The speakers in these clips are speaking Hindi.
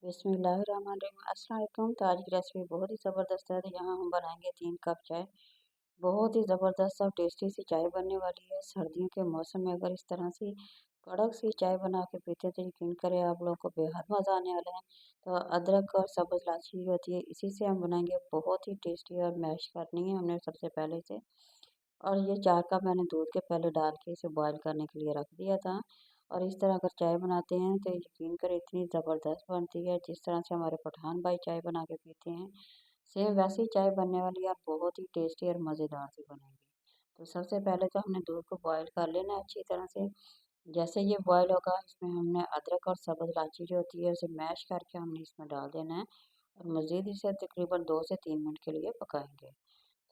बिस्मिल्लाहिर्रहमानिर्रहीम। अस्सलाम वालेकुम। तो आज की रेसिपी बहुत ही ज़बरदस्त है। तो यहाँ हम बनाएंगे 3 कप चाय। बहुत ही ज़बरदस्त और टेस्टी सी चाय बनने वाली है। सर्दियों के मौसम में अगर इस तरह से कड़क सी चाय बना के पीते हैं तो यकीन करें आप लोगों को बेहद मज़ा आने वाला है। तो अदरक और सब्ज़ इलायची होती है, इसी से हम बनाएंगे। बहुत ही टेस्टी और मैश करनी है हमने सबसे पहले से। और ये 4 कप मैंने दूध के पहले डाल के इसे बॉईल करने के लिए रख दिया था। और इस तरह अगर चाय बनाते हैं तो यकीन करें इतनी ज़बरदस्त बनती है जिस तरह से हमारे पठान भाई चाय बना के पीते हैं। सेम वैसे ही चाय बनने वाली है और बहुत ही टेस्टी और मज़ेदार सी बनेगी। तो सबसे पहले तो हमने दूध को बॉईल कर लेना है अच्छी तरह से। जैसे ये बॉईल होगा इसमें हमने अदरक और सब्ज़ इलायची जो होती है उसे मैश करके हमने इसमें डाल देना है। और मज़ीद इसे तकरीबन 2 से 3 मिनट के लिए पकाएंगे।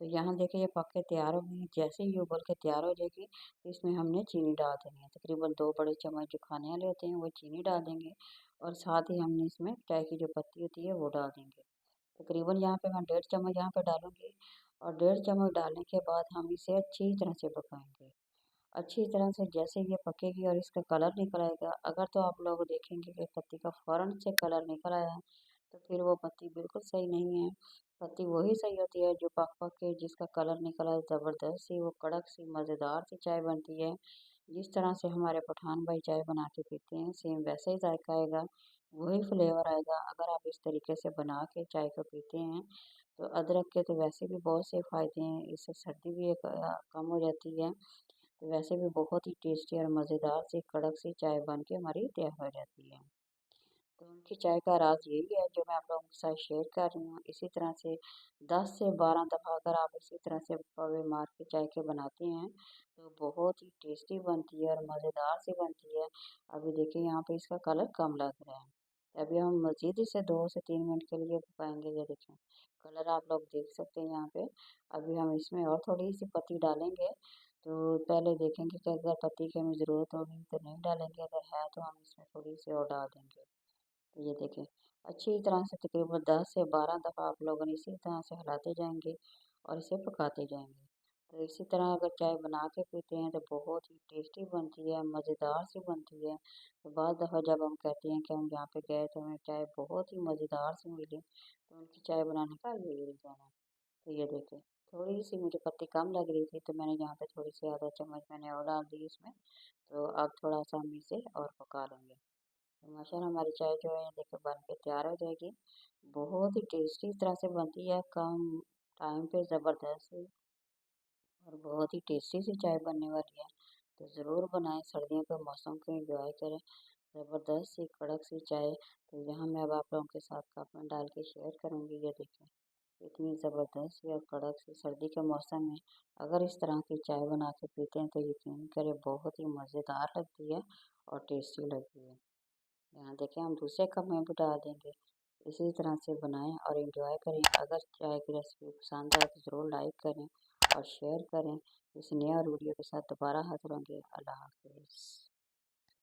तो यहाँ देखिए ये पक के तैयार हो गई है। जैसे ही ये उबल के तैयार हो जाएगी तो इसमें हमने चीनी डाल देनी है। तकरीबन 2 बड़े चम्मच जो खाने वाले होते हैं वो चीनी डाल देंगे। और साथ ही हमने इसमें चाय की जो पत्ती होती है वो डाल देंगे। तकरीबन यहाँ पे मैं 1.5 चम्मच यहाँ पे डालूंगी। और 1.5 चम्मच डालने के बाद हम इसे अच्छी तरह से पकाएंगे। अच्छी तरह से जैसे ये पकेगी और इसका कलर निकल आएगा, अगर तो आप लोग देखेंगे कि पत्ती का फ़ौरन से कलर निकल आया है तो फिर वो पत्ती बिल्कुल सही नहीं है। पत्ती वही सही होती है जो पक पक के जिसका कलर निकल आए, ज़बरदस्त सी वो कड़क सी मज़ेदार सी चाय बनती है। जिस तरह से हमारे पठान भाई चाय बना के पीते हैं सेम वैसा ही जायका आएगा, वही फ्लेवर आएगा अगर आप इस तरीके से बना के चाय को पीते हैं। तो अदरक के तो वैसे भी बहुत से फ़ायदे हैं, इससे सर्दी भी कम हो जाती है। तो वैसे भी बहुत ही टेस्टी और मज़ेदार सी कड़क सी चाय बन के हमारी तैयार हो जाती है। तो उनकी चाय का राज यही है जो मैं आप लोगों के साथ शेयर कर रही हूँ। इसी तरह से 10 से 12 दफ़ा अगर आप इसी तरह से पौवे मार के चाय के बनाते हैं तो बहुत ही टेस्टी बनती है और मज़ेदार सी बनती है। अभी देखिए यहाँ पे इसका कलर कम लग रहा है। अभी हम मज़ीद इसे 2 से 3 मिनट के लिए पकाएंगे। ये देखें कलर आप लोग देख सकते हैं यहाँ पे। अभी हम इसमें और थोड़ी सी पत्ती डालेंगे। तो पहले देखेंगे कि अगर पत्ती की हमें ज़रूरत होगी तो नहीं डालेंगे, अगर है तो हम इसमें थोड़ी सी और डाल देंगे। तो ये देखें अच्छी तरह से तकरीबन 10 से 12 दफ़ा आप लोगों ने इसी तरह से हिलाते जाएंगे और इसे पकाते जाएंगे। तो इसी तरह अगर चाय बना के पीते हैं तो बहुत ही टेस्टी बनती है, मज़ेदार सी बनती है। तो बाद दफ़ा जब हम कहते हैं कि हम यहाँ पे गए तो हमें चाय बहुत ही मज़ेदार सी मिली, तो उनकी चाय बनाने का यही रीज़न है। तो ये देखें थोड़ी सी मुझे पत्ती कम लग रही थी तो मैंने यहाँ पे थोड़ी सी आधा चम्मच मैंने और डाल दी इसमें। तो अब थोड़ा सा हम इसे और पका लेंगे। तो माशाल्लाह हमारी चाय जो है देखिए बन के तैयार हो जाएगी। बहुत ही टेस्टी तरह से बनती है, कम टाइम पे ज़बरदस्त सी और बहुत ही टेस्टी सी चाय बनने वाली है। तो ज़रूर बनाएं, सर्दियों के मौसम को एंजॉय करें। ज़बरदस्त सी कड़क सी चाय। तो यहाँ मैं अब आप लोगों के साथ कप में डाल के शेयर करूँगी। ये देखें इतनी ज़बरदस्त सी और कड़क सी सर्दी के मौसम में अगर इस तरह की चाय बना के पीते हैं तो यकीन करें बहुत ही मज़ेदार लगती है और टेस्टी लगती है। यहाँ देखें हम दूसरे कप में भी डाल देंगे। इसी तरह से बनाएं और एंजॉय करें। अगर चाय की रेसिपी पसंद आए तो ज़रूर लाइक करें और शेयर करें। इस नए और वीडियो के साथ दोबारा हाजिर होंगे। अल्लाह हाफ़िज़।